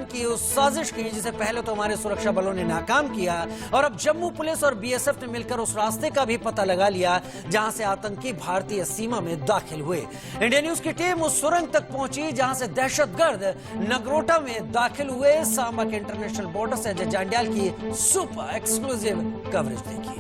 की उस साजिश की जिसे पहले तो हमारे सुरक्षा बलों ने नाकाम किया और अब जम्मू पुलिस और बीएसएफ ने मिलकर उस रास्ते का भी पता लगा लिया जहां से आतंकी भारतीय सीमा में दाखिल हुए। इंडिया न्यूज की टीम उस सुरंग तक पहुंची जहां से दहशतगर्द नगरोटा में दाखिल हुए। सांबा के इंटरनेशनल बॉर्डर से अजय जांडियाल की सुपर एक्सक्लूसिव कवरेज देखिए।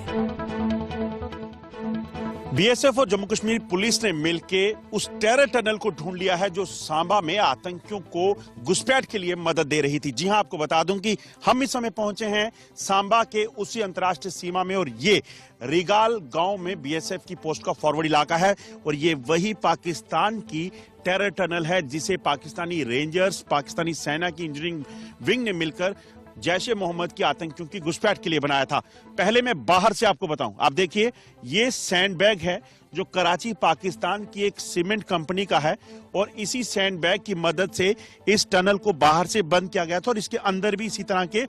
बीएसएफ और जम्मू कश्मीर पुलिस ने मिलकर उस टेरर टनल को ढूंढ लिया है जो सांबा में आतंकियों को घुसपैठ के लिए मदद दे रही थी। जी हां, आपको बता दूं कि हम इस समय पहुंचे हैं सांबा के उसी अंतर्राष्ट्रीय सीमा में और ये रिगाल गांव में बीएसएफ की पोस्ट का फॉरवर्ड इलाका है और ये वही पाकिस्तान की टेरर टनल है जिसे पाकिस्तानी रेंजर्स, पाकिस्तानी सेना की इंजीनियरिंग विंग ने मिलकर जैश ए मोहम्मद की आतंकियों की घुसपैठ के लिए बनाया था। पहले मैं बाहर से आपको बताऊं, आप देखिए ये सैंडबैग है जो कराची पाकिस्तान की एक सीमेंट कंपनी का है और इसी सैंडबैग की मदद से इस टनल को बाहर से बंद किया गया था और इसके अंदर भी इसी तरह के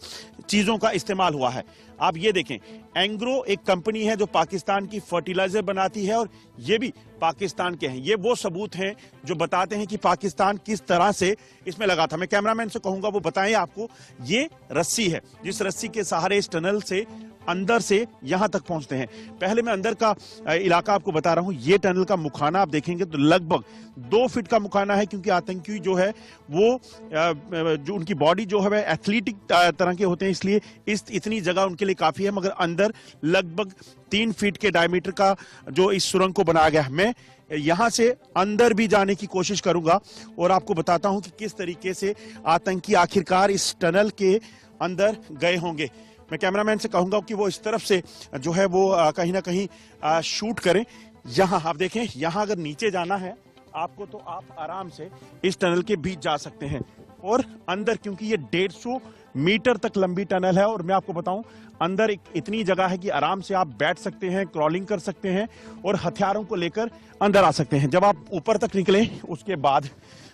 चीजों का इस्तेमाल हुआ है। आप ये देखें, एंग्रो एक कंपनी है जो पाकिस्तान की फर्टिलाइजर बनाती है और ये भी पाकिस्तान के हैं। ये वो सबूत हैं जो बताते हैं कि पाकिस्तान किस तरह से इसमें लगा था। मैं कैमरामैन से कहूंगा वो बताएं आपको, ये रस्सी है जिस रस्सी के सहारे इस टनल से अंदर से यहां तक पहुंचते हैं। पहले मैं अंदर का इलाका आपको बता रहा हूं। ये टनल का मुखाना आप देखेंगे तो लगभग 2 फीट का मुखाना है क्योंकि आतंकी जो है वो जो उनकी बॉडी जो है एथलेटिक तरह के होते हैं, इसलिए इतनी जगह उनके लिए काफी है। मगर अंदर लगभग 3 फीट के डायमीटर का जो इस सुरंग को बनाया गया है। मैं यहां से अंदर भी जाने की कोशिश करूंगा और आपको बताता हूं कि किस तरीके से आतंकी आखिरकार इस टनल के अंदर गए होंगे। मैं कैमरामैन से कहूंगा कि वो इस तरफ से जो है वो कहीं ना कहीं शूट करें। यहां आप देखें, यहां अगर नीचे जाना है आपको तो आप आराम से इस टनल के बीच जा सकते हैं और अंदर, क्योंकि ये 150 मीटर तक लंबी टनल है और मैं आपको बताऊं अंदर इतनी जगह है कि आराम से आप बैठ सकते हैं, क्रॉलिंग कर सकते हैं और हथियारों को लेकर अंदर आ सकते हैं। जब आप ऊपर तक निकलें उसके बाद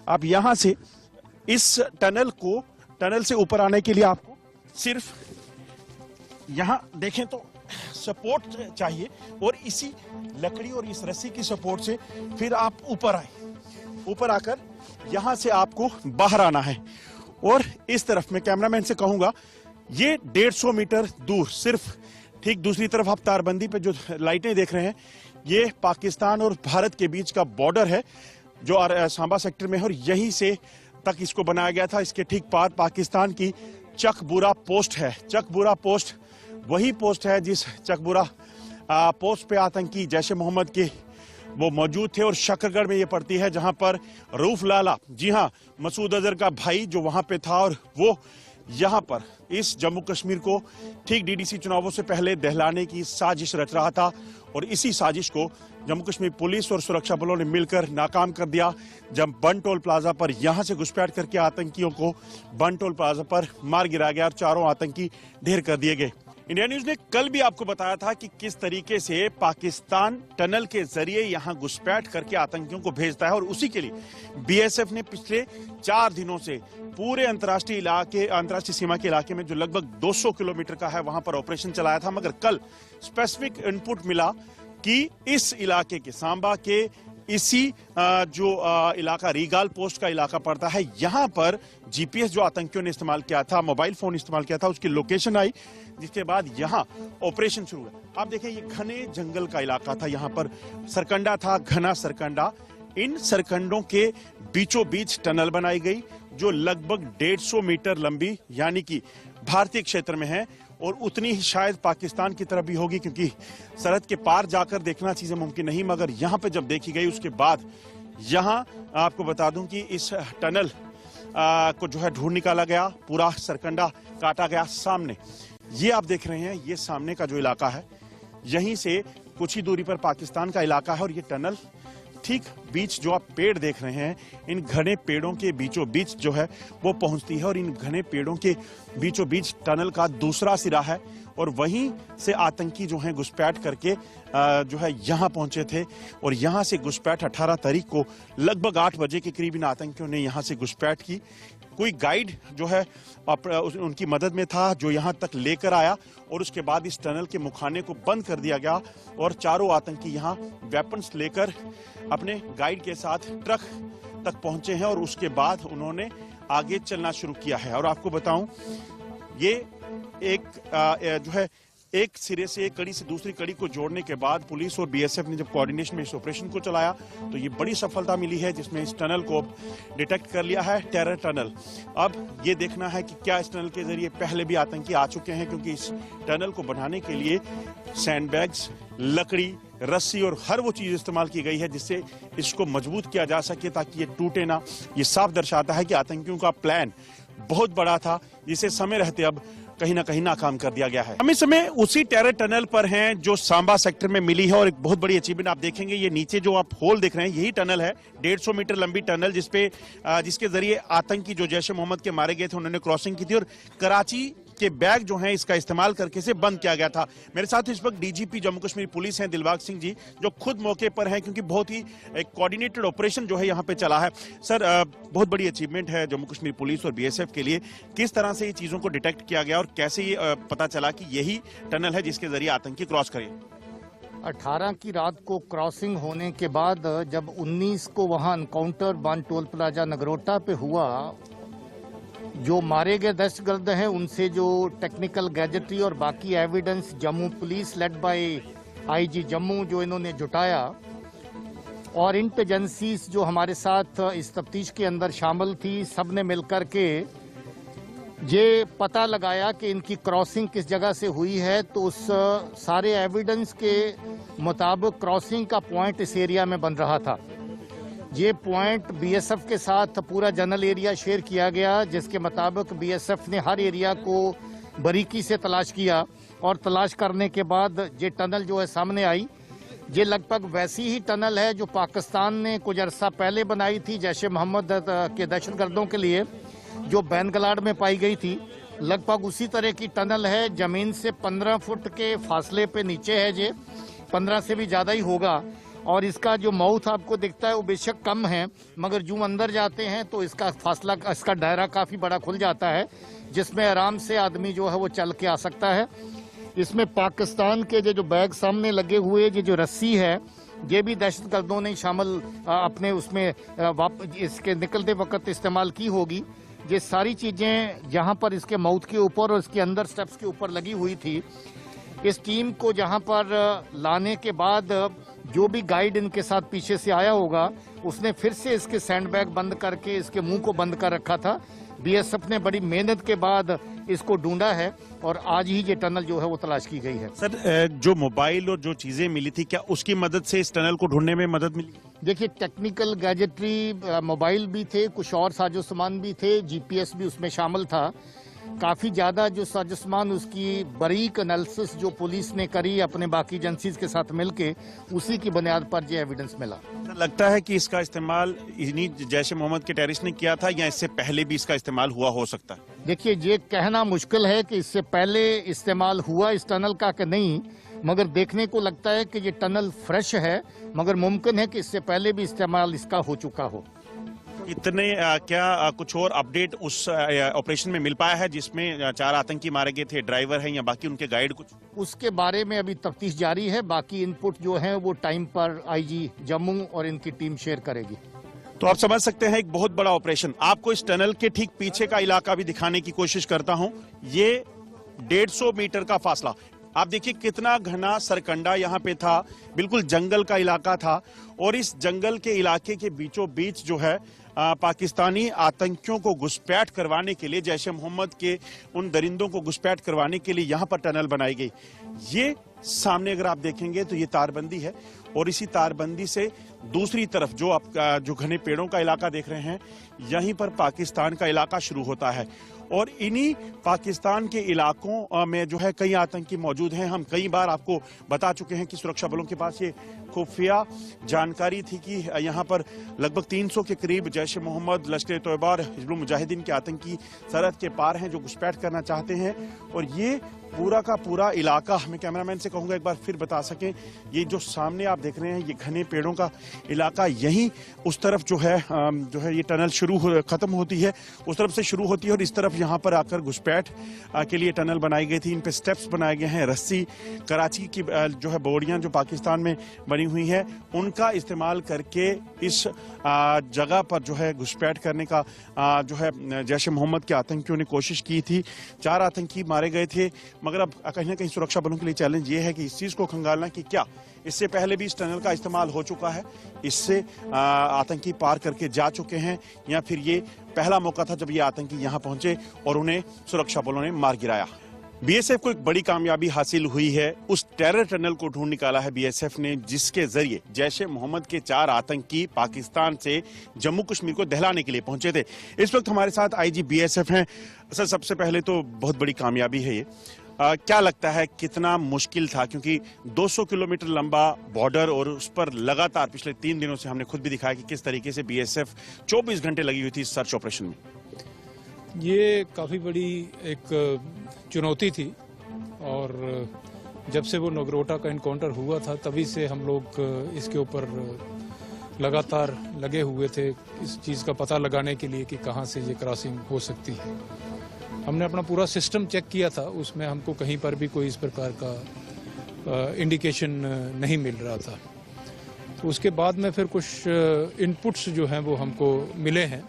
आप यहां से इस टनल से ऊपर आने के लिए आपको सिर्फ यहां देखें तो सपोर्ट चाहिए और इसी लकड़ी और इस रस्सी की सपोर्ट से फिर आप ऊपर आए। ऊपर आकर यहां से आपको बाहर आना है और इस तरफ मैं कैमरामैन से कहूंगा ये 150 मीटर दूर सिर्फ ठीक दूसरी तरफ आप तारबंदी पे जो लाइटें देख रहे हैं ये पाकिस्तान और भारत के बीच का बॉर्डर है जो सांबा सेक्टर में है और यहीं से तक इसको बनाया गया था। इसके ठीक पार पाकिस्तान की चकबूरा पोस्ट है। चकबूरा पोस्ट वही पोस्ट है जिस चकबूरा पोस्ट पे आतंकी जैश ए मोहम्मद के वो मौजूद थे और शकरगढ़ में ये पड़ती है जहां पर रऊफ लाला, जी हां, मसूद अजहर का भाई जो वहां पे था और वो यहां पर इस जम्मू कश्मीर को ठीक डीडीसी चुनावों से पहले दहलाने की साजिश रच रहा था और इसी साजिश को जम्मू कश्मीर पुलिस और सुरक्षा बलों ने मिलकर नाकाम कर दिया जब बन टोल प्लाजा पर यहां से घुसपैठ करके आतंकियों को बन टोल प्लाजा पर मार गिराया गया और चारों आतंकी ढेर कर दिए गए। इंडिया न्यूज ने कल भी आपको बताया था कि किस तरीके से पाकिस्तान टनल के जरिए यहां घुसपैठ करके आतंकियों को भेजता है और उसी के लिए बीएसएफ ने पिछले 4 दिनों से पूरे अंतर्राष्ट्रीय सीमा के इलाके में जो लगभग 200 किलोमीटर का है वहां पर ऑपरेशन चलाया था। मगर कल स्पेसिफिक इनपुट मिला कि इस इलाके के सांबा के इसी जो इलाका रीगाल पोस्ट का इलाका पड़ता है, यहां पर जीपीएस जो आतंकियों ने इस्तेमाल किया था, मोबाइल फोन इस्तेमाल किया था, उसकी लोकेशन आई जिसके बाद यहां ऑपरेशन शुरू हुआ। आप देखें ये घने जंगल का इलाका था, यहां पर सरकंडा था, घना सरकंडा। इन सरकंडों के बीचों बीच टनल बनाई गई जो लगभग 150 मीटर लंबी यानी कि भारतीय क्षेत्र में है और उतनी ही शायद पाकिस्तान की तरफ भी होगी क्योंकि सरहद के पार जाकर देखना चीजें मुमकिन नहीं। मगर यहां पे जब देखी गई उसके बाद यहां आपको बता दूं कि इस टनल को जो है ढूंढ निकाला गया, पूरा सरकंडा काटा गया। सामने ये आप देख रहे हैं, ये सामने का जो इलाका है यहीं से कुछ ही दूरी पर पाकिस्तान का इलाका है और ये टनल ठीक बीच जो आप पेड़ देख रहे हैं, इन घने पेड़ों के बीचों बीच जो है वो पहुंचती है और इन घने पेड़ों के बीचों बीच टनल का दूसरा सिरा है और वहीं से आतंकी जो हैं घुसपैठ करके जो है यहाँ पहुंचे थे और यहाँ से घुसपैठ 18 तारीख को लगभग 8 बजे के करीब इन आतंकियों ने यहाँ से घुसपैठ की। कोई गाइड जो है उनकी मदद में था जो यहाँ तक लेकर आया और उसके बाद इस टनल के मुखाने को बंद कर दिया गया और चारों आतंकी यहाँ वेपन्स लेकर अपने गाइड के साथ ट्रक तक पहुंचे हैं और उसके बाद उन्होंने आगे चलना शुरू किया है। और आपको बताऊं, ये जो है एक सिरे से, एक कड़ी से दूसरी कड़ी को जोड़ने के बाद पुलिस और बीएसएफ ने जब कोऑर्डिनेशन में इस ऑपरेशन को चलाया तो ये बड़ी सफलता मिली है, जिसमें इस टनल को डिटेक्ट कर लिया है, टेरर टनल। अब ये देखना है कि क्या इस टनल के जरिए पहले भी आतंकी आ चुके हैं, क्योंकि इस टनल को बनाने के लिए सैंडबैग्स, लकड़ी, रस्सी और हर वो चीज इस्तेमाल की गई है जिससे इसको मजबूत किया जा सके ताकि ये टूटे ना। ये साफ दर्शाता है कि आतंकियों का प्लान बहुत बड़ा था, जिसे समय रहते अब कहीं ना कहीं नाकाम कर दिया गया है। हम इस समय उसी टेरर टनल पर हैं जो सांबा सेक्टर में मिली है, और एक बहुत बड़ी अचीवमेंट आप देखेंगे, ये नीचे जो आप होल देख रहे हैं यही टनल है, 150 मीटर लंबी टनल जिसके जरिए आतंकी जो जैश ए मोहम्मद के मारे गए थे उन्होंने क्रॉसिंग की थी, और कराची के बैग जो हैं इसका इस्तेमाल करके इसे बंद किया गया था। मेरे साथ इस वक्त डीजीपी जम्मू कश्मीर पुलिस हैं दिलबाग सिंह जी, जो खुद मौके पर हैं, क्योंकि बहुत ही एक कोऑर्डिनेटेड ऑपरेशन जो है यहाँ पे चला है। सर, बहुत बड़ी अचीवमेंट है जम्मू कश्मीर पुलिस और बीएसएफ के लिए। किस तरह से ये चीजों को डिटेक्ट किया गया और कैसे ये पता चला कि यही टनल है जिसके जरिए आतंकी क्रॉस करें? 18 की रात को क्रॉसिंग होने के बाद जब 19 को वहां एनकाउंटर बान टोल प्लाजा नगरोटा पे हुआ, जो मारे गए दहशतगर्द हैं उनसे जो टेक्निकल गैजेटरी और बाकी evidence Jammu police led by IG Jammu जो इन्होंने जुटाया, और इंटेलिजेंसीज जो हमारे साथ इस तफ्तीश के अंदर शामिल थी, सब ने मिलकर के ये पता लगाया कि इनकी क्रॉसिंग किस जगह से हुई है। तो उस सारे एविडेंस के मुताबिक क्रॉसिंग का पॉइंट इस एरिया में बन रहा था। ये पॉइंट बीएसएफ के साथ पूरा जनरल एरिया शेयर किया गया, जिसके मुताबिक बीएसएफ ने हर एरिया को बारीकी से तलाश किया, और तलाश करने के बाद ये टनल जो है सामने आई। ये लगभग वैसी ही टनल है जो पाकिस्तान ने कुछ अरसा पहले बनाई थी जैश ए मोहम्मद के दहशतगर्दों के लिए, जो बैनगलाड में पाई गई थी। लगभग उसी तरह की टनल है, जमीन से 15 फुट के फासले पे नीचे है, ये 15 से भी ज़्यादा ही होगा। और इसका जो माउथ आपको दिखता है वो बेशक कम है, मगर जो अंदर जाते हैं तो इसका फासला, इसका दायरा काफ़ी बड़ा खुल जाता है, जिसमें आराम से आदमी जो है वो चल के आ सकता है। इसमें पाकिस्तान के जो बैग सामने लगे हुए जो रस्सी है, ये भी दहशतगर्दों ने शामिल अपने उसमें इसके निकलते वक्त इस्तेमाल की होगी। ये सारी चीज़ें यहाँ पर इसके माउथ के ऊपर और इसके अंदर स्टेप्स के ऊपर लगी हुई थी। इस टीम को जहाँ पर लाने के बाद जो भी गाइड इनके साथ पीछे से आया होगा, उसने फिर से इसके सैंडबैग बंद करके इसके मुंह को बंद कर रखा था। बीएसएफ ने बड़ी मेहनत के बाद इसको ढूंढा है, और आज ही ये टनल जो है वो तलाश की गई है। सर, जो मोबाइल और जो चीजें मिली थी, क्या उसकी मदद से इस टनल को ढूंढने में मदद मिली? देखिए, टेक्निकल गैजेटरी, मोबाइल भी थे, कुछ और साजो सामान भी थे, जीपीएस भी उसमें शामिल था। काफ़ी ज़्यादा जो साजो सामान, उसकी बारीक एनालिसिस जो पुलिस ने करी अपने बाकी एजेंसीज के साथ मिलके, उसी की बुनियाद पर ये एविडेंस मिला। लगता है कि इसका इस्तेमाल इन्हीं जैश ए मोहम्मद के टेररिस्ट ने किया था, या इससे पहले भी इसका इस्तेमाल हुआ हो सकता है? देखिए, ये कहना मुश्किल है कि इससे पहले इस्तेमाल हुआ इस टनल का कि नहीं, मगर देखने को लगता है कि ये टनल फ्रेश है, मगर मुमकिन है कि इससे पहले भी इस्तेमाल इसका हो चुका हो। इतने क्या कुछ और अपडेट उस ऑपरेशन में मिल पाया है जिसमें 4 आतंकी मारे गए थे? ड्राइवर हैं या बाकी उनके गाइड कुछ? उसके बारे में अभी तफ्तीश जारी है। बाकी इनपुट जो है वो टाइम पर आईजी जम्मू और इनकी टीम शेयर करेगी। तो आप समझ सकते हैं एक बहुत बड़ा ऑपरेशन। आपको इस टनल के ठीक पीछे का इलाका भी दिखाने की कोशिश करता हूं। ये 150 मीटर का फासला, आप देखिए कितना घना सरकंडा यहाँ पे था, बिल्कुल जंगल का इलाका था, और इस जंगल के इलाके के बीचों बीच जो है पाकिस्तानी आतंकियों को घुसपैठ करवाने के लिए, जैश ए मोहम्मद के उन दरिंदों को घुसपैठ करवाने के लिए यहाँ पर टनल बनाई गई। ये सामने अगर आप देखेंगे तो ये तारबंदी है, और इसी तारबंदी से दूसरी तरफ जो आप जो घने पेड़ों का इलाका देख रहे हैं, यहीं पर पाकिस्तान का इलाका शुरू होता है। और इन्हीं पाकिस्तान के इलाकों में जो है कई आतंकी मौजूद हैं। हम कई बार आपको बता चुके हैं कि सुरक्षा बलों के पास ये खुफिया जानकारी थी कि यहाँ पर लगभग 300 के करीब जैश ए मोहम्मद, लश्कर तोयबा और हिजबुल मुजाहिदीन के आतंकी सरहद के पार हैं जो घुसपैठ करना चाहते हैं। और ये पूरा का पूरा इलाका, हमें कैमरामैन से कहूंगा एक बार फिर बता सकें, ये जो सामने आप देख रहे हैं ये घने पेड़ों का इलाका, यहीं उस तरफ जो है ये टनल खत्म होती है, उस तरफ से शुरू होती है और इस तरफ यहाँ पर आकर घुसपैठ के लिए टनल बनाई गई थी। इन पे स्टेप्स बनाए गए हैं, रस्सी, कराची की जो है बोरियां जो पाकिस्तान में बनी हुई है उनका इस्तेमाल करके इस जगह पर जो है घुसपैठ करने का जो है जैश ए मोहम्मद के आतंकियों ने कोशिश की थी। 4 आतंकी मारे गए थे, मगर अब कहीं ना कहीं सुरक्षा बलों के लिए चैलेंज ये है कि इस चीज को खंगालना कि क्या इससे पहले भी इस टनल का इस्तेमाल हो चुका है, इससे आतंकी पार करके जा चुके हैं, या फिर ये पहला मौका था जब ये आतंकी यहां पहुंचे और उन्हें सुरक्षा बलों ने मार गिराया। बीएसएफ को एक बड़ी कामयाबी हासिल हुई है, उस टेरर टनल को ढूंढ निकाला है बीएसएफ ने जिसके जरिए जैश ए मोहम्मद के 4 आतंकी पाकिस्तान से जम्मू कश्मीर को दहलाने के लिए पहुंचे थे। इस वक्त हमारे साथ आईजी बीएसएफ हैं। सर, सबसे पहले तो बहुत बड़ी कामयाबी है ये, क्या लगता है कितना मुश्किल था, क्योंकि 200 किलोमीटर लंबा बॉर्डर और उस पर लगातार पिछले 3 दिनों से हमने खुद भी दिखाया कि किस तरीके से बीएसएफ 24 घंटे लगी हुई थी सर्च ऑपरेशन में। ये काफ़ी बड़ी एक चुनौती थी और जब से वो नगरोटा का इनकाउंटर हुआ था तभी से हम लोग इसके ऊपर लगातार लगे हुए थे इस चीज़ का पता लगाने के लिए कि कहाँ से ये क्रॉसिंग हो सकती है। हमने अपना पूरा सिस्टम चेक किया था, उसमें हमको कहीं पर भी कोई इस प्रकार का इंडिकेशन नहीं मिल रहा था। तो उसके बाद में फिर कुछ इनपुट्स जो हैं वो हमको मिले हैं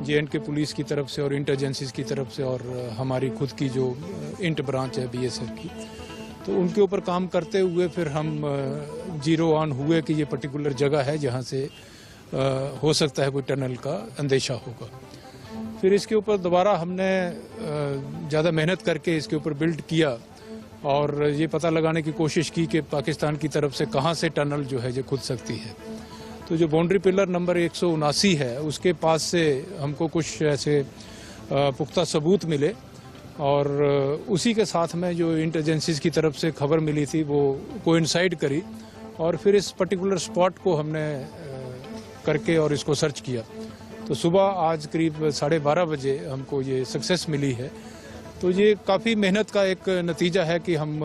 JNK पुलिस की तरफ से और इंटेलिजेंसिस की तरफ से और हमारी खुद की जो इंट ब्रांच है BSF की, तो उनके ऊपर काम करते हुए फिर हम जीरो ऑन हुए कि ये पर्टिकुलर जगह है जहाँ से हो सकता है कोई टनल का अंदेशा होगा। फिर इसके ऊपर दोबारा हमने ज़्यादा मेहनत करके इसके ऊपर बिल्ड किया और ये पता लगाने की कोशिश की कि पाकिस्तान की तरफ से कहाँ से टनल जो है ये खुद सकती है। तो जो बाउंड्री पिलर नंबर 179 है उसके पास से हमको कुछ ऐसे पुख्ता सबूत मिले और उसी के साथ में जो इंटेलिजेंसिस की तरफ से खबर मिली थी वो कोइंसाइड करी और फिर इस पर्टिकुलर स्पॉट को हमने करके और इसको सर्च किया। तो सुबह आज करीब 12:30 बजे हमको ये सक्सेस मिली है। तो ये काफ़ी मेहनत का एक नतीजा है कि हम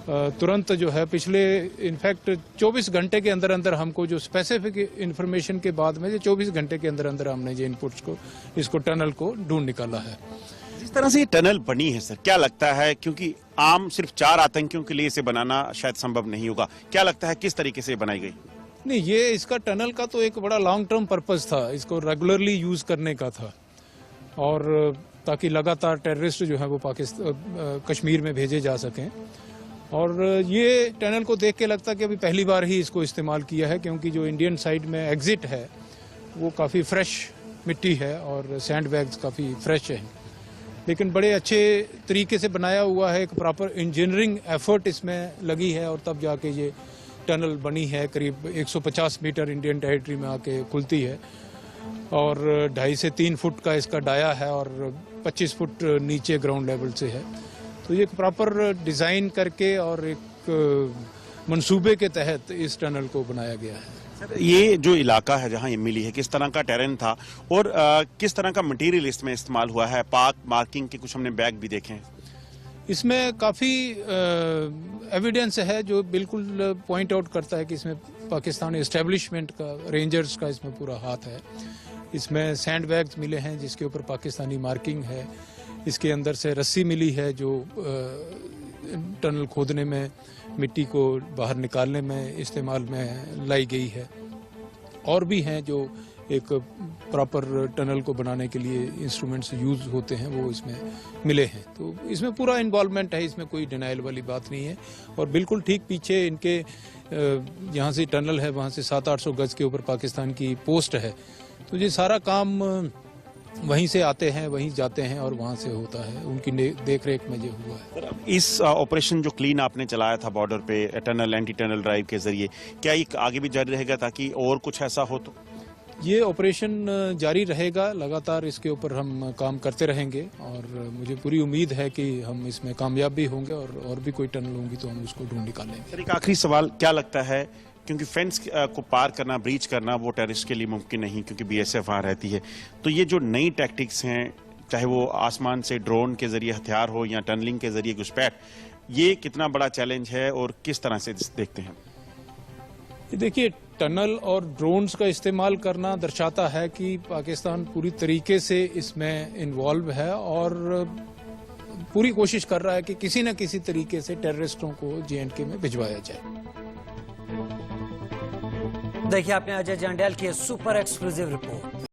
तुरंत जो है पिछले इनफैक्ट 24 घंटे के अंदर अंदर हमको जो स्पेसिफिक इंफॉर्मेशन के बाद में 24 घंटे के अंदर अंदर हमने ये इनपुट्स को इसको टनल को ढूंढ निकाला है। जिस तरह से ये टनल बनी है सर, क्या लगता है, क्योंकि आम सिर्फ 4 आतंकियों के लिए इसे बनाना शायद संभव नहीं होगा, क्या लगता है किस तरीके से बनाई गई? नहीं, ये इसका टनल का तो एक बड़ा लॉन्ग टर्म पर्पस था, इसको रेगुलरली यूज करने का था और ताकि लगातार टेररिस्ट जो है वो पाकिस्तान कश्मीर में भेजे जा सकें। और ये टनल को देख के लगता कि अभी पहली बार ही इसको इस्तेमाल किया है, क्योंकि जो इंडियन साइड में एग्जिट है वो काफ़ी फ्रेश मिट्टी है और सैंड बैग्स काफ़ी फ्रेश हैं, लेकिन बड़े अच्छे तरीके से बनाया हुआ है। एक प्रॉपर इंजीनियरिंग एफर्ट इसमें लगी है और तब जाके ये टनल बनी है। करीब 150 मीटर इंडियन टेरिटरी में आके खुलती है और 2.5 से 3 फुट का इसका डाया है और 25 फुट नीचे ग्राउंड लेवल से है। तो ये एक प्रॉपर डिज़ाइन करके और एक मंसूबे के तहत इस टनल को बनाया गया है। सर, ये जो इलाका है जहां ये मिली है, किस तरह का टेरेन था और किस तरह का मटेरियल इसमें इस्तेमाल हुआ है? मार्किंग के कुछ हमने बैग भी देखे हैं। इसमें काफ़ी एविडेंस है जो बिल्कुल पॉइंट आउट करता है कि इसमें पाकिस्तानी एस्टेब्लिशमेंट का, रेंजर्स का इसमें पूरा हाथ है। इसमें सैंड बैग्स मिले हैं जिसके ऊपर पाकिस्तानी मार्किंग है। इसके अंदर से रस्सी मिली है जो टनल खोदने में, मिट्टी को बाहर निकालने में इस्तेमाल में लाई गई है। और भी हैं जो एक प्रॉपर टनल को बनाने के लिए इंस्ट्रूमेंट्स यूज होते हैं, वो इसमें मिले हैं। तो इसमें पूरा इन्वॉल्वमेंट है, इसमें कोई डिनाइल वाली बात नहीं है। और बिल्कुल ठीक पीछे इनके यहाँ से टनल है, वहाँ से 700-800 गज के ऊपर पाकिस्तान की पोस्ट है। तो ये सारा काम वहीं से आते हैं, वहीं जाते हैं और वहाँ से होता है, उनकी देख रेख में ये हुआ है। इस ऑपरेशन जो क्लीन आपने चलाया था बॉर्डर पे टनल, एंटी टनल ड्राइव के जरिए, क्या ये आगे भी जारी रहेगा ताकि और कुछ ऐसा हो? तो ये ऑपरेशन जारी रहेगा, लगातार इसके ऊपर हम काम करते रहेंगे और मुझे पूरी उम्मीद है कि हम इसमें कामयाब भी होंगे और भी कोई टनल होंगी तो हम उसको ढूंढ निकालेंगे। सर, एक आखिरी सवाल, क्या लगता है, क्योंकि फेंस को पार करना, ब्रीच करना वो टेररिस्ट के लिए मुमकिन नहीं क्योंकि बीएसएफ वहाँ रहती है, तो ये जो नई टैक्टिक्स हैं, चाहे वो आसमान से ड्रोन के जरिए हथियार हो या टनलिंग के जरिए घुसपैठ, ये कितना बड़ा चैलेंज है और किस तरह से देखते हैं? ये देखिए, टनल और ड्रोन्स का इस्तेमाल करना दर्शाता है कि पाकिस्तान पूरी तरीके से इसमें इन्वॉल्व है और पूरी कोशिश कर रहा है कि किसी न किसी तरीके से टेररिस्टों को J&K में भिजवाया जाए। देखिए आपने अजय जंडेल की सुपर एक्सक्लूसिव रिपोर्ट।